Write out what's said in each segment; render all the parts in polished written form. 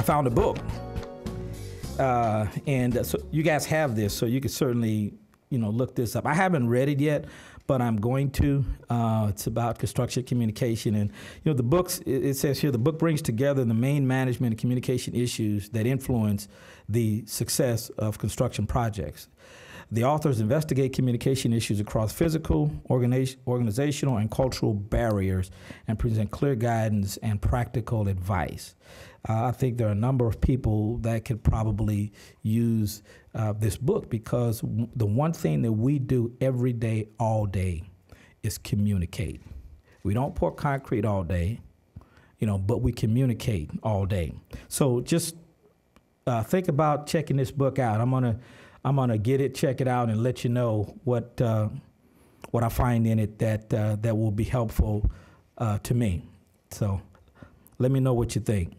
found a book. So you guys have this, so you can certainly, look this up. I haven't read it yet, but I'm going to. It's about construction communication. And, the books, it says here, the book brings together the main management and communication issues that influence the success of construction projects. The authors investigate communication issues across physical, organizational, and cultural barriers and present clear guidance and practical advice. I think there are a number of people that could probably use this book because the one thing that we do every day, all day, is communicate. We don't pour concrete all day, but we communicate all day. So just think about checking this book out. I'm gonna get it, check it out, and let you know what I find in it that will be helpful to me. So let me know what you think.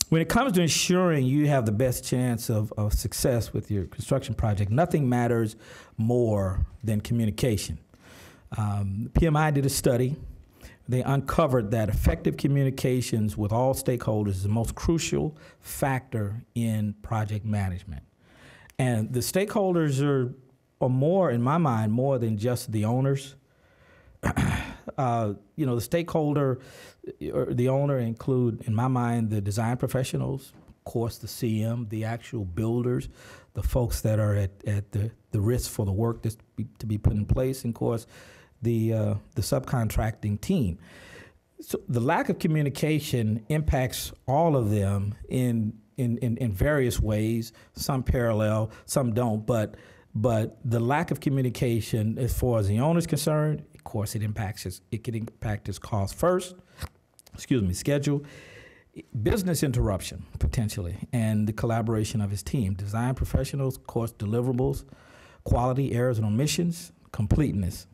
When it comes to ensuring you have the best chance of success with your construction project, nothing matters more than communication. PMI did a study. They uncovered that effective communications with all stakeholders is the most crucial factor in project management. And the stakeholders are more, in my mind, more than just the owners. The stakeholder, or the owner, include, in my mind, the design professionals, of course, the CM, the actual builders, the folks that are at the risk for the work that's to be put in place, and of course, the subcontracting team. So the lack of communication impacts all of them in various ways. Some parallel, some don't, but the lack of communication, as far as the owner is concerned, of course, it can impact his cost first, schedule, business interruption, potentially, and the collaboration of his team. Design professionals, of course, deliverables, quality, errors and omissions, completeness.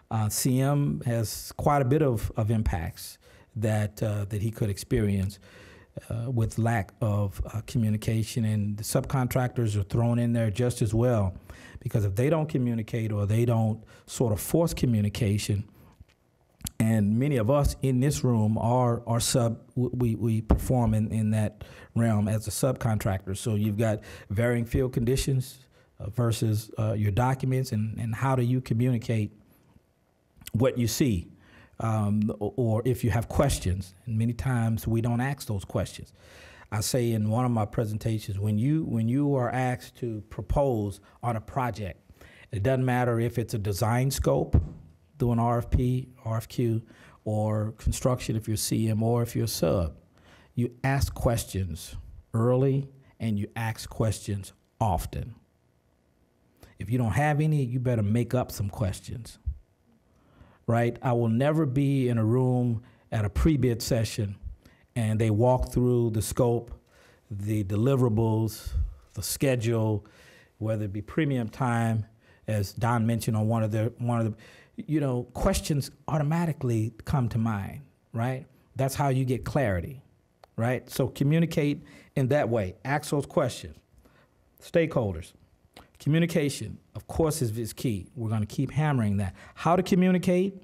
CM has quite a bit of impacts that he could experience with lack of communication, and the subcontractors are thrown in there just as well, because if they don't communicate or they don't sort of force communication, and many of us in this room we perform in that realm as a subcontractor. So you've got varying field conditions versus your documents, and how do you communicate what you see? Or if you have questions, and many times we don't ask those questions. I say in one of my presentations, when you are asked to propose on a project, it doesn't matter if it's a design scope, do an RFP, RFQ, or construction if you're CM or if you're sub, you ask questions early and you ask questions often. If you don't have any, you better make up some questions. Right? I will never be in a room at a pre-bid session and they walk through the scope, the deliverables, the schedule, whether it be premium time, as Don mentioned on one of the questions automatically come to mind, right? That's how you get clarity, right? So communicate in that way. Ask those questions. Stakeholders. Communication, of course, is key. We're going to keep hammering that. How to communicate,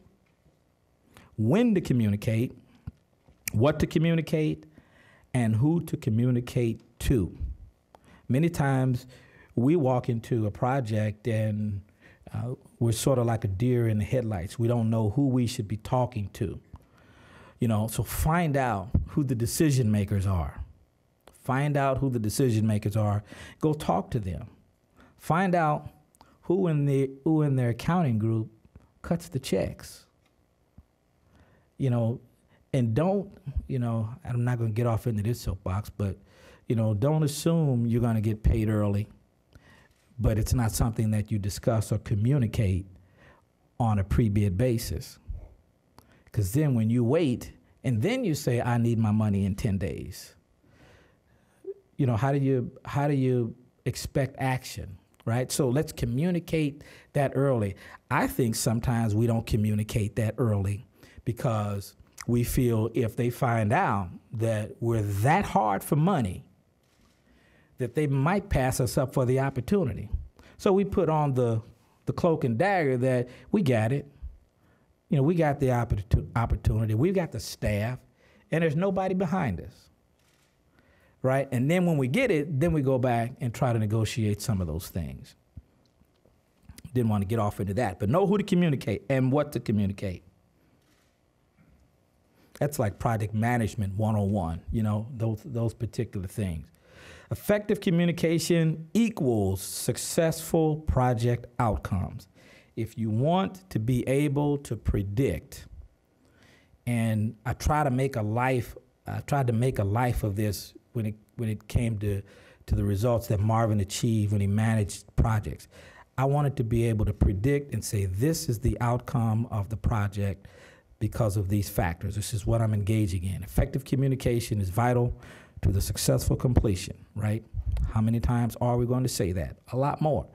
when to communicate, what to communicate, and who to communicate to. Many times we walk into a project and we're sort of like a deer in the headlights. We don't know who we should be talking to. So find out who the decision makers are. Find out who the decision makers are. Go talk to them. Find out who in their accounting group cuts the checks. And don't, I'm not going to get off into this soapbox, but, don't assume you're going to get paid early, but it's not something that you discuss or communicate on a pre-bid basis. Because then when you wait and then you say, I need my money in 10 days, how do you expect action? Right? So let's communicate that early. I think sometimes we don't communicate that early because we feel if they find out that we're that hard for money, that they might pass us up for the opportunity. So we put on the cloak and dagger that we got it. We got the opportunity. We've got the staff, and there's nobody behind us. right? And then when we get it, then we go back and try to negotiate some of those things. Didn't want to get off into that, but know who to communicate and what to communicate. That's like project management 101, you know, those particular things. Effective communication equals successful project outcomes. If you want to be able to predict, and I tried to make a life of this when it came to the results that Marvin achieved when he managed projects. I wanted to be able to predict and say, this is the outcome of the project because of these factors. This is what I'm engaging in. Effective communication is vital to the successful completion, right? How many times are we going to say that? A lot more.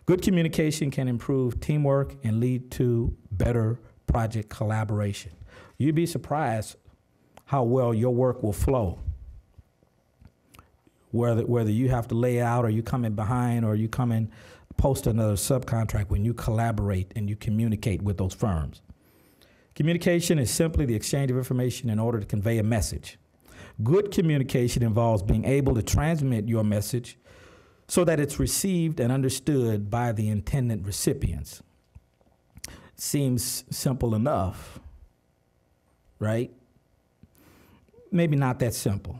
Good communication can improve teamwork and lead to better project collaboration. You'd be surprised how well your work will flow. Whether you have to lay out or you come in behind or you come in post another subcontract when you collaborate and you communicate with those firms. Communication is simply the exchange of information in order to convey a message. Good communication involves being able to transmit your message so that it's received and understood by the intended recipients. Seems simple enough, right? Maybe not that simple.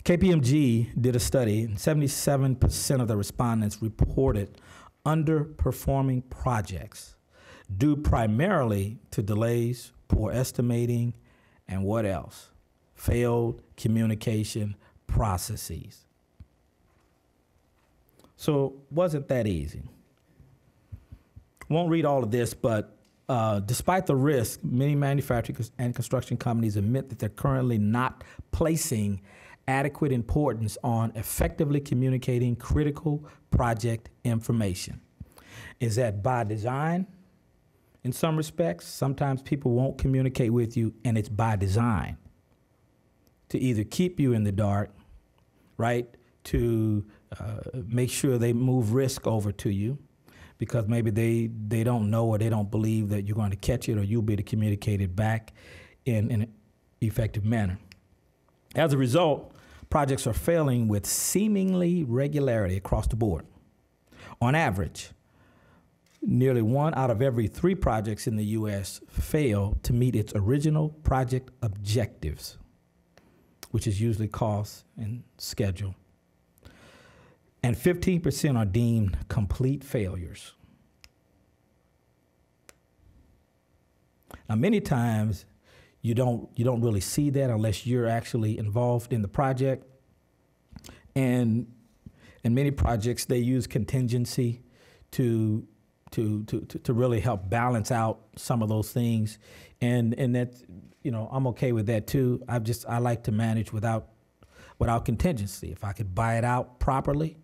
KPMG did a study, and 77% of the respondents reported underperforming projects due primarily to delays, poor estimating, and what else? Failed communication processes. So wasn't that easy? Won't read all of this, but despite the risk, many manufacturing and construction companies admit that they're currently not placing adequate importance on effectively communicating critical project information. Is that by design? In some respects, sometimes people won't communicate with you, and it's by design to either keep you in the dark, right, to make sure they move risk over to you because maybe they don't know or they don't believe that you're going to catch it or you'll be able to communicate it back in an effective manner. As a result, projects are failing with seemingly regularity across the board. On average, nearly 1 out of every 3 projects in the U.S. fail to meet its original project objectives, which is usually cost and schedule. And 15% are deemed complete failures. Now, many times, you don't really see that unless you're actually involved in the project. And in many projects, they use contingency to really help balance out some of those things. And that, you know, I'm okay with that too. I like to manage without contingency. If I could buy it out properly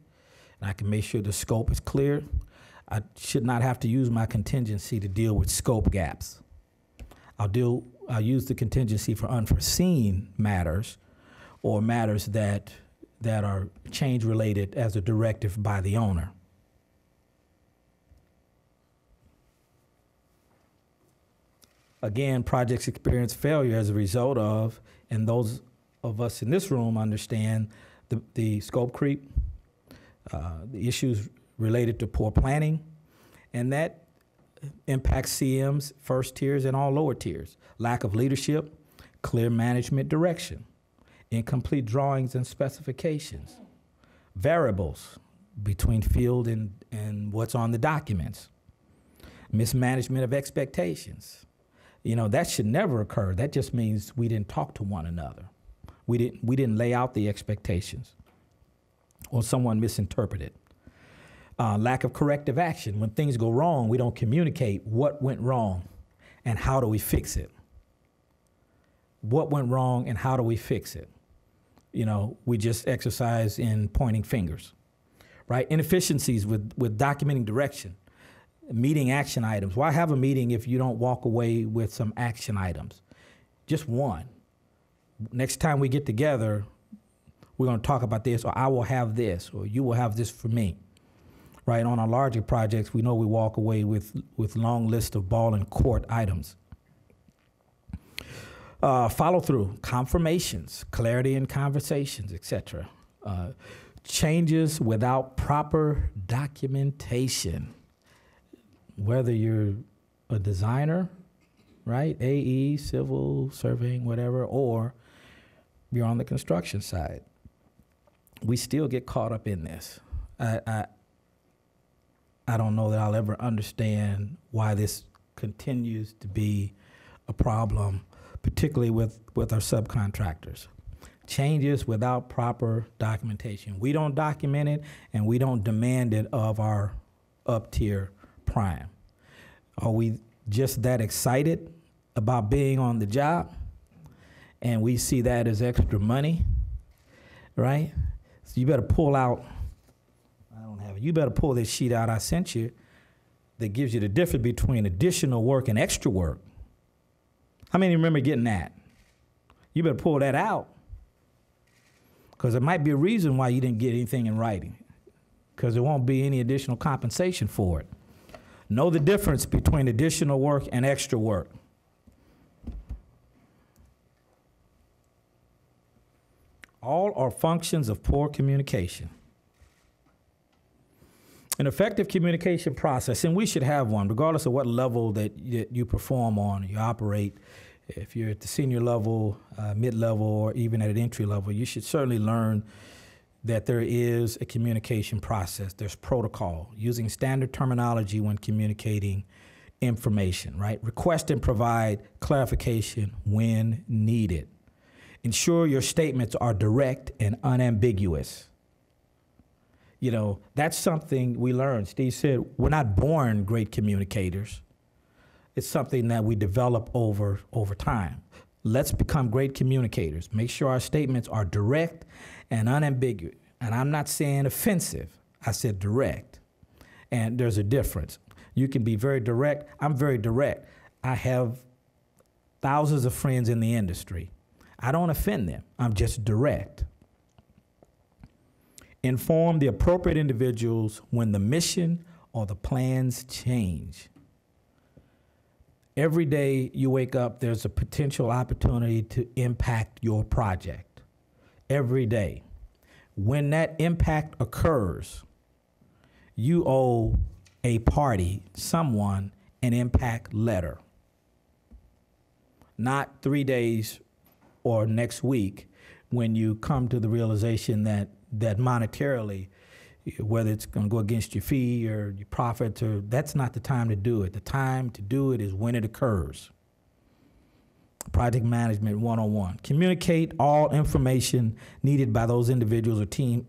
and I can make sure the scope is clear, I should not have to use my contingency to deal with scope gaps. I'll use the contingency for unforeseen matters or matters that are change related as a directive by the owner. Again, projects experience failure as a result of, and those of us in this room understand the scope creep, the issues related to poor planning, and that impacts CMs, first tiers, and all lower tiers. Lack of leadership, clear management direction, incomplete drawings and specifications, variables between field and what's on the documents, mismanagement of expectations. You know, that should never occur. That just means we didn't talk to one another. We didn't lay out the expectations, or someone misinterpreted. Lack of corrective action. When things go wrong, we don't communicate what went wrong and how do we fix it. What went wrong and how do we fix it? You know, we just exercise in pointing fingers, right? Inefficiencies with documenting direction, meeting action items. Why have a meeting if you don't walk away with some action items? Just one. Next time we get together, we're going to talk about this, or I will have this, or you will have this for me. Right, on our larger projects, we know we walk away with long lists of ball and court items. Follow through, confirmations, clarity in conversations, etc. Changes without proper documentation. Whether you're a designer, right, AE, civil, surveying, whatever, or you're on the construction side, we still get caught up in this. I don't know that I'll ever understand why this continues to be a problem, particularly with our subcontractors. Changes without proper documentation. We don't document it, and we don't demand it of our up-tier prime. Are we just that excited about being on the job, and we see that as extra money, right? So you better pull out, I don't have it, you better pull this sheet out I sent you that gives you the difference between additional work and extra work. How many remember getting that? You better pull that out, because there might be a reason why you didn't get anything in writing, because there won't be any additional compensation for it. Know the difference between additional work and extra work. All are functions of poor communication. An effective communication process, and we should have one, regardless of what level that you perform on, you operate. If you're at the senior level, mid-level, or even at an entry level, you should certainly learn that there is a communication process. There's protocol, using standard terminology when communicating information, right? Request and provide clarification when needed. Ensure your statements are direct and unambiguous. You know, that's something we learned. Steve said, we're not born great communicators. It's something that we develop over time. Let's become great communicators. Make sure our statements are direct and unambiguous. And I'm not saying offensive. I said direct. And there's a difference. You can be very direct. I'm very direct. I have thousands of friends in the industry. I don't offend them. I'm just direct. Inform the appropriate individuals when the mission or the plans change. Every day you wake up, there's a potential opportunity to impact your project. Every day. When that impact occurs, you owe a party, someone, an impact letter. Not 3 days or next week when you come to the realization that monetarily, whether it's going to go against your fee or your profits, or that's not the time to do it. The time to do it is when it occurs. Project Management 101. Communicate all information needed by those individuals or teams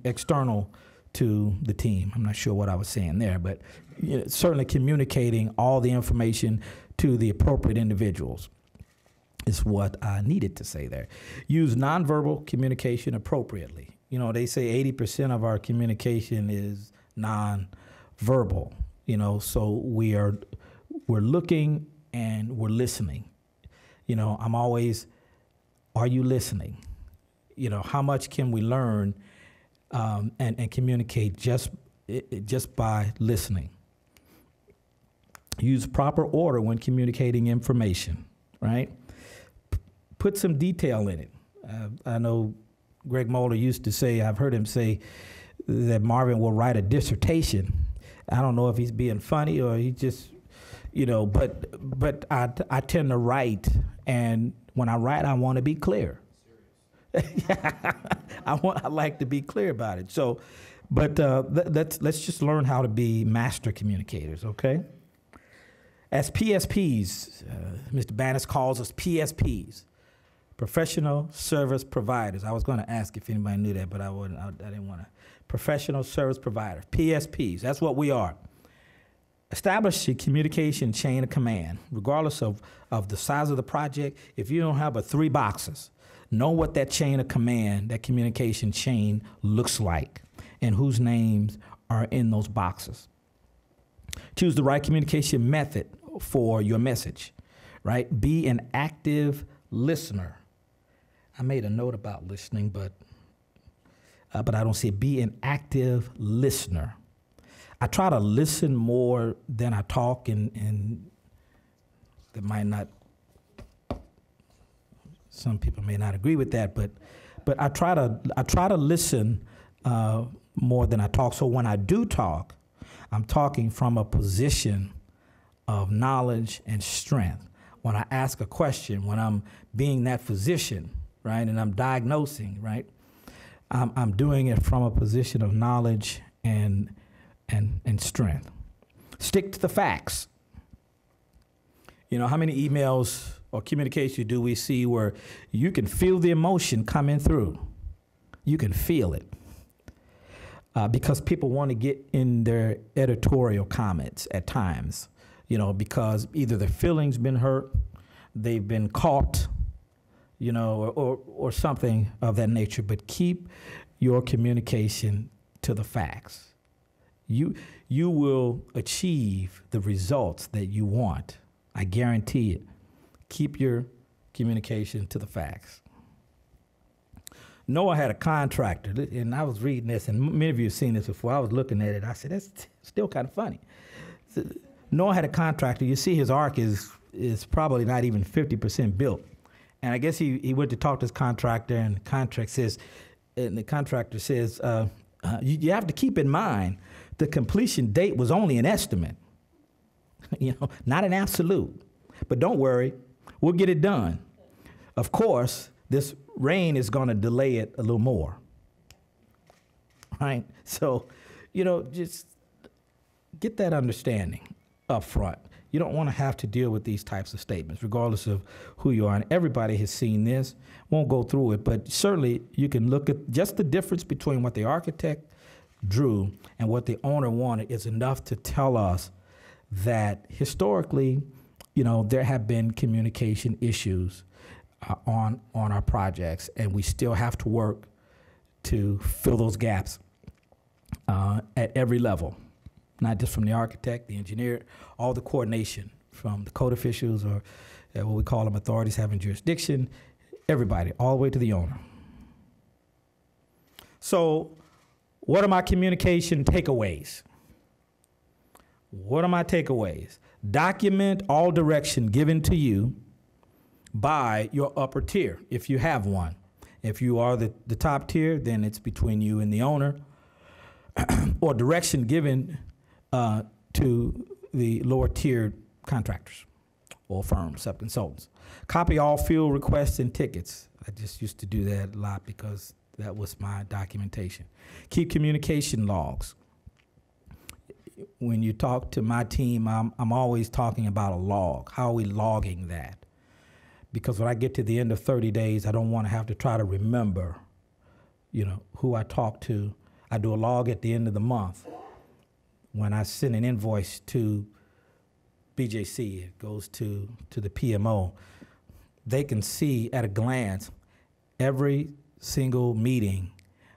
external to the team. I'm not sure what I was saying there, but certainly communicating all the information to the appropriate individuals is what I needed to say there. Use nonverbal communication appropriately. You know, they say 80% of our communication is nonverbal. You know, so we're looking and we're listening. You know, I'm always, are you listening? You know, how much can we learn and communicate just by listening? Use proper order when communicating information, right? Put some detail in it. I know Greg Moeller used to say, I've heard him say that Marvin will write a dissertation. I don't know if he's being funny or he just, you know, but I tend to write, and when I write, I want to be clear. I like to be clear about it. So, but let's just learn how to be master communicators, okay? As PSPs, Mr. Bannis calls us PSPs, professional service providers. I was going to ask if anybody knew that, but I didn't want to. Professional service providers, PSPs. That's what we are. Establish a communication chain of command, regardless of the size of the project. If you don't have but 3 boxes, know what that chain of command, that communication chain looks like, and whose names are in those boxes. Choose the right communication method for your message, right? Be an active listener. I made a note about listening, but I don't see it. Be an active listener. I try to listen more than I talk, and that might not Some people may not agree with that, but I try to listen more than I talk. So when I do talk, I'm talking from a position of knowledge and strength. When I ask a question, when I'm being that physician, right, and I'm diagnosing, right, I'm doing it from a position of knowledge and strength. Stick to the facts. You know, how many emails or communication do we see where you can feel the emotion coming through? You can feel it. Because people want to get in their editorial comments at times, you know, because either their feelings been hurt, they've been caught, you know, or something of that nature. But keep your communication to the facts. You will achieve the results that you want. I guarantee it. Keep your communication to the facts. Noah had a contractor, and I was reading this, and many of you have seen this before. I was looking at it. I said, that's still kind of funny. Noah had a contractor. You see his ark is probably not even 50% built. And I guess he went to talk to his contractor, and the contractor says, you have to keep in mind the completion date was only an estimate, you know, not an absolute. But don't worry, we'll get it done. Of course, this rain is going to delay it a little more, right? So, you know, just get that understanding up front. You don't want to have to deal with these types of statements, regardless of who you are. And everybody has seen this. Won't go through it, but certainly you can look at just the difference between what the architect drew and what the owner wanted is enough to tell us that historically, you know, there have been communication issues on our projects, and we still have to work to fill those gaps at every level, not just from the architect, the engineer, all the coordination from the code officials or what we call them authorities having jurisdiction, everybody, all the way to the owner. So what are my communication takeaways? What are my takeaways? Document all direction given to you by your upper tier, if you have one. If you are the top tier, then it's between you and the owner, or direction given to the lower tier contractors or firms, subconsultants. Copy all field requests and tickets. I just used to do that a lot because that was my documentation. Keep communication logs. When you talk to my team, I'm always talking about a log. How are we logging that? Because when I get to the end of 30 days, I don't want to have to try to remember, you know, who I talked to. I do a log at the end of the month. When I send an invoice to BJC, it goes to the PMO. They can see at a glance every single meeting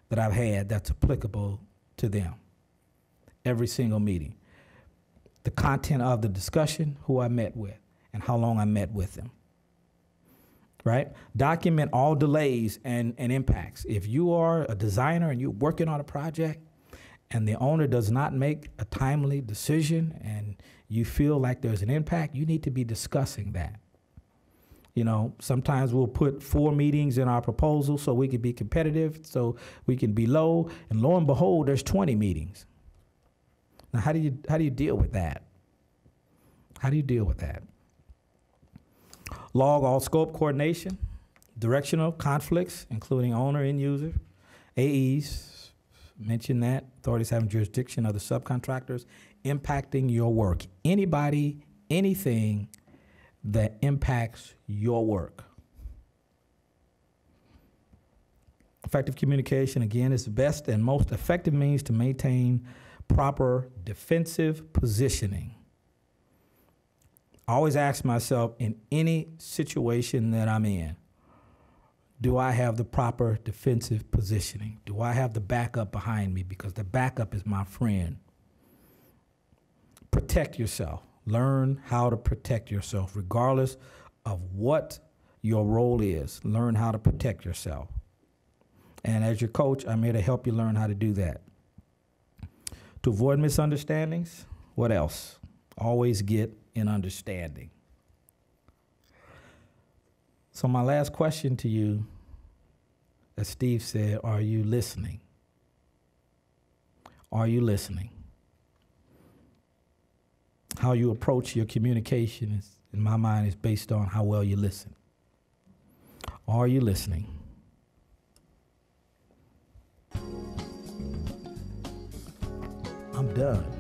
that I've had that's applicable to them. Every single meeting. The content of the discussion, who I met with, and how long I met with them. Right? Document all delays and impacts. If you are a designer and you're working on a project and the owner does not make a timely decision and you feel like there's an impact, you need to be discussing that. You know, sometimes we'll put 4 meetings in our proposal so we can be competitive, so we can be low, and lo and behold, there's 20 meetings. Now, how do you deal with that? How do you deal with that? Log all scope coordination, directional conflicts, including owner and user, AEs, mention that, authorities having jurisdiction, other subcontractors, impacting your work. Anybody, anything that impacts your work. Effective communication, again, is the best and most effective means to maintain proper defensive positioning. I always ask myself, in any situation that I'm in, do I have the proper defensive positioning? Do I have the backup behind me? Because the backup is my friend. Protect yourself. Learn how to protect yourself, regardless of what your role is. Learn how to protect yourself. And as your coach, I'm here to help you learn how to do that. To avoid misunderstandings, what else? Always get an understanding. So my last question to you, as Steve said, are you listening? Are you listening? How you approach your communication is, in my mind, is based on how well you listen. Are you listening? I'm done.